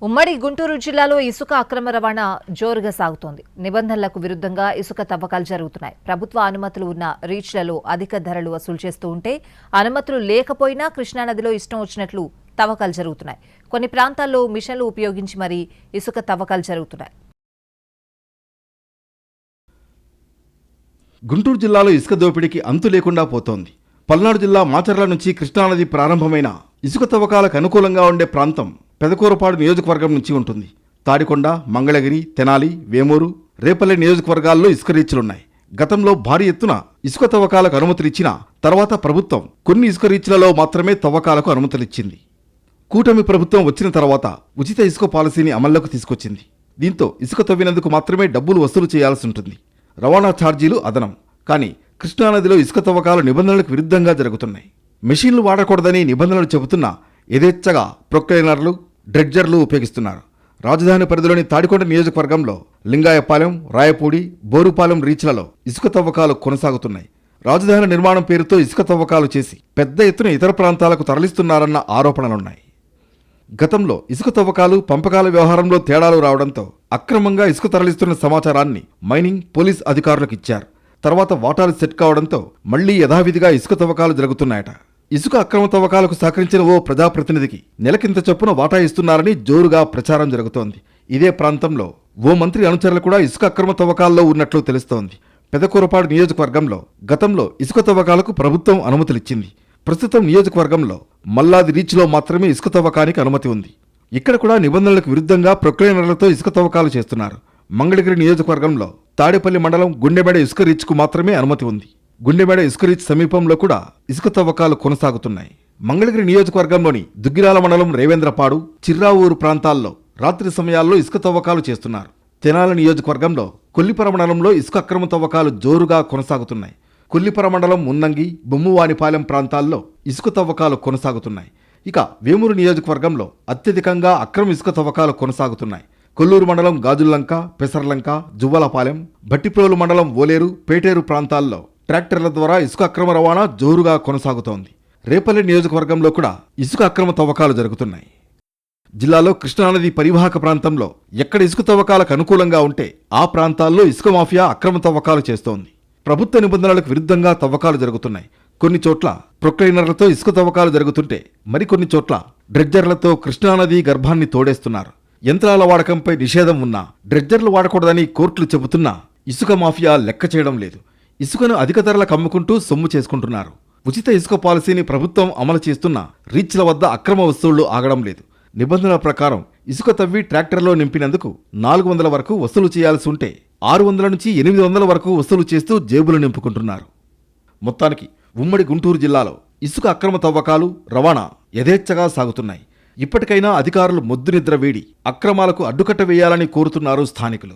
ఉమ్మడి గుంటూరు జిల్లాలో ఇసుక అక్రమ రవాణా జోరుగా సాగుతోంది. నిబంధనలకు విరుద్ధంగా ఇసుక తవ్వకాలు జరుగుతున్నాయి. ప్రభుత్వ అనుమతులు ఉన్న రీచ్లలో అధిక ధరలు వసూలు చేస్తూ ఉంటే, అనుమతులు లేకపోయినా కృష్ణానదిలో ఇష్టం వచ్చినట్లు తవ్వకాలు జరుగుతున్నాయి. కొన్ని ప్రాంతాల్లో మిషన్లు ఉపయోగించి మరీ ఇసుక తవ్వకాలు జరుగుతున్నాయి. గుంటూరు జిల్లాలో ఇసుక దోపిడీకి అంతు లేకుండా పోతోంది. పల్నాడు జిల్లా మాచర్ల నుంచి కృష్ణానది ప్రారంభమైన ఇసుక తవ్వకాలకు అనుకూలంగా ఉండే ప్రాంతం పెదకూరపాడు నియోజకవర్గం నుంచి ఉంటుంది. తాడికొండ, మంగళగిరి, తెనాలి, వేమూరు, రేపల్లె నియోజకవర్గాల్లో ఇసుక రీచ్లున్నాయి. గతంలో భారీ ఎత్తున ఇసుక తవ్వకాలకు అనుమతులిచ్చినా తర్వాత ప్రభుత్వం కొన్ని ఇసుక రీచ్లలో మాత్రమే తవ్వకాలకు అనుమతులిచ్చింది. కూటమి ప్రభుత్వం వచ్చిన తర్వాత ఉచిత ఇసుక పాలసీని అమల్లోకి తీసుకొచ్చింది. దీంతో ఇసుక తవ్వినందుకు మాత్రమే డబ్బులు వసూలు చేయాల్సి ఉంటుంది. రవాణా ఛార్జీలు అదనం. కానీ కృష్ణానదిలో ఇసుక తవ్వకాలు నిబంధనలకు విరుద్ధంగా జరుగుతున్నాయి. మెషిన్లు వాడకూడదని నిబంధనలు చెబుతున్నా యథేచ్ఛగా ప్రొక్లైనర్లు, డ్రెడ్జర్లు ఉపయోగిస్తున్నారు. రాజధాని పరిధిలోని తాడికొండ నియోజకవర్గంలో లింగాయపాలెం, రాయపూడి, బోరుపాలెం రీచ్లలో ఇసుక తవ్వకాలు కొనసాగుతున్నాయి. రాజధాని నిర్మాణం పేరుతో ఇసుక తవ్వకాలు చేసి పెద్ద ఎత్తున ఇతర ప్రాంతాలకు తరలిస్తున్నారన్న ఆరోపణలున్నాయి. గతంలో ఇసుక తవ్వకాలు, పంపకాల వ్యవహారంలో తేడాలు రావడంతో అక్రమంగా ఇసుక తరలిస్తున్న సమాచారాన్ని మైనింగ్, పోలీస్ అధికారులకు ఇచ్చారు. తర్వాత వాటాలు సెట్ కావడంతో మళ్లీ యథావిధిగా ఇసుక తవ్వకాలు జరుగుతున్నాయట. ఇసుక అక్రమ తవ్వకాలకు సహకరించిన ఓ ప్రజాప్రతినిధికి నెలకింత చొప్పున వాటా ఇస్తున్నారని జోరుగా ప్రచారం జరుగుతోంది. ఇదే ప్రాంతంలో ఓ మంత్రి అనుచరులు కూడా ఇసుక అక్రమ తవ్వకాల్లో ఉన్నట్లు తెలుస్తోంది. పెదకూరపాడు నియోజకవర్గంలో గతంలో ఇసుక తవ్వకాలకు ప్రభుత్వం అనుమతులిచ్చింది. ప్రస్తుతం నియోజకవర్గంలో మల్లాది రీచ్లో మాత్రమే ఇసుక తవ్వకానికి అనుమతి ఉంది. ఇక్కడ కూడా నిబంధనలకు విరుద్ధంగా ప్రొక్లైనర్లతో ఇసుక తవ్వకాలు చేస్తున్నారు. మంగళగిరి నియోజకవర్గంలో తాడేపల్లి మండలం గుండెమేడ ఇసుక రీచ్కు మాత్రమే అనుమతి ఉంది. గుండెమేడ ఇసుక రీచ్ సమీపంలో కూడా ఇసుక తవ్వకాలు కొనసాగుతున్నాయి. మంగళగిరి నియోజకవర్గంలోని దుగ్గిరాల మండలం రేవేంద్రపాడు, చిర్రావూరు ప్రాంతాల్లో రాత్రి సమయాల్లో ఇసుక తవ్వకాలు చేస్తున్నారు. తెనాలి నియోజకవర్గంలో కొల్లిపర మండలంలో ఇసుక అక్రమ తవ్వకాలు జోరుగా కొనసాగుతున్నాయి. కొల్లిపర మండలం మున్నంగి, బొమ్మువానిపాలెం ప్రాంతాల్లో ఇసుక తవ్వకాలు కొనసాగుతున్నాయి. ఇక వేమూరు నియోజకవర్గంలో అత్యధికంగా అక్రమ ఇసుక తవ్వకాలు కొనసాగుతున్నాయి. కొల్లూరు మండలం గాజుల్లంక, పెసర్లంక, జువ్వలపాలెం, భట్టిప్రోలు మండలం ఓలేరు, పేటేరు ప్రాంతాల్లో ట్రాక్టర్ల ద్వారా ఇసుక అక్రమ రవాణా జోరుగా కొనసాగుతోంది. రేపల్లె నియోజకవర్గంలో కూడా ఇసుక అక్రమ తవ్వకాలు జరుగుతున్నాయి. జిల్లాలో కృష్ణానది పరివాహక ప్రాంతంలో ఎక్కడ ఇసుక తవ్వకాలకు అనుకూలంగా ఉంటే ఆ ప్రాంతాల్లో ఇసుక మాఫియా అక్రమ తవ్వకాలు చేస్తోంది. ప్రభుత్వ నిబంధనలకు విరుద్ధంగా తవ్వకాలు జరుగుతున్నాయి. కొన్ని చోట్ల ప్రొక్లైనర్లతో ఇసుక తవ్వకాలు జరుగుతుంటే మరికొన్ని చోట్ల డ్రెడ్జర్లతో కృష్ణానది గర్భాన్ని తోడేస్తున్నారు. యంత్రాల వాడకంపై నిషేధం ఉన్నా డ్రెడ్జర్లు వాడకూడదని కోర్టులు చెబుతున్నా ఇసుక మాఫియా లెక్క చేయడం లేదు. ఇసుకను అధిక ధరలకు అమ్ముకుంటూ సొమ్ము చేసుకుంటున్నారు. ఉచిత ఇసుక పాలసీని ప్రభుత్వం అమలు చేస్తున్నా రీచ్ల వద్ద అక్రమ వసూళ్లు ఆగడం లేదు. నిబంధనల ప్రకారం ఇసుక తవ్వి ట్రాక్టర్లో నింపినందుకు 400 వరకు వసూలు చేయాల్సి ఉంటే 600 నుంచి 800 వరకు వసూలు చేస్తూ జేబులు నింపుకుంటున్నారు. మొత్తానికి ఉమ్మడి గుంటూరు జిల్లాలో ఇసుక అక్రమ తవ్వకాలు, రవాణా యథేచ్ఛగా సాగుతున్నాయి. ఇప్పటికైనా అధికారులు మొద్దు నిద్ర వీడి అక్రమాలకు అడ్డుకట్ట వేయాలని కోరుతున్నారు స్థానికులు.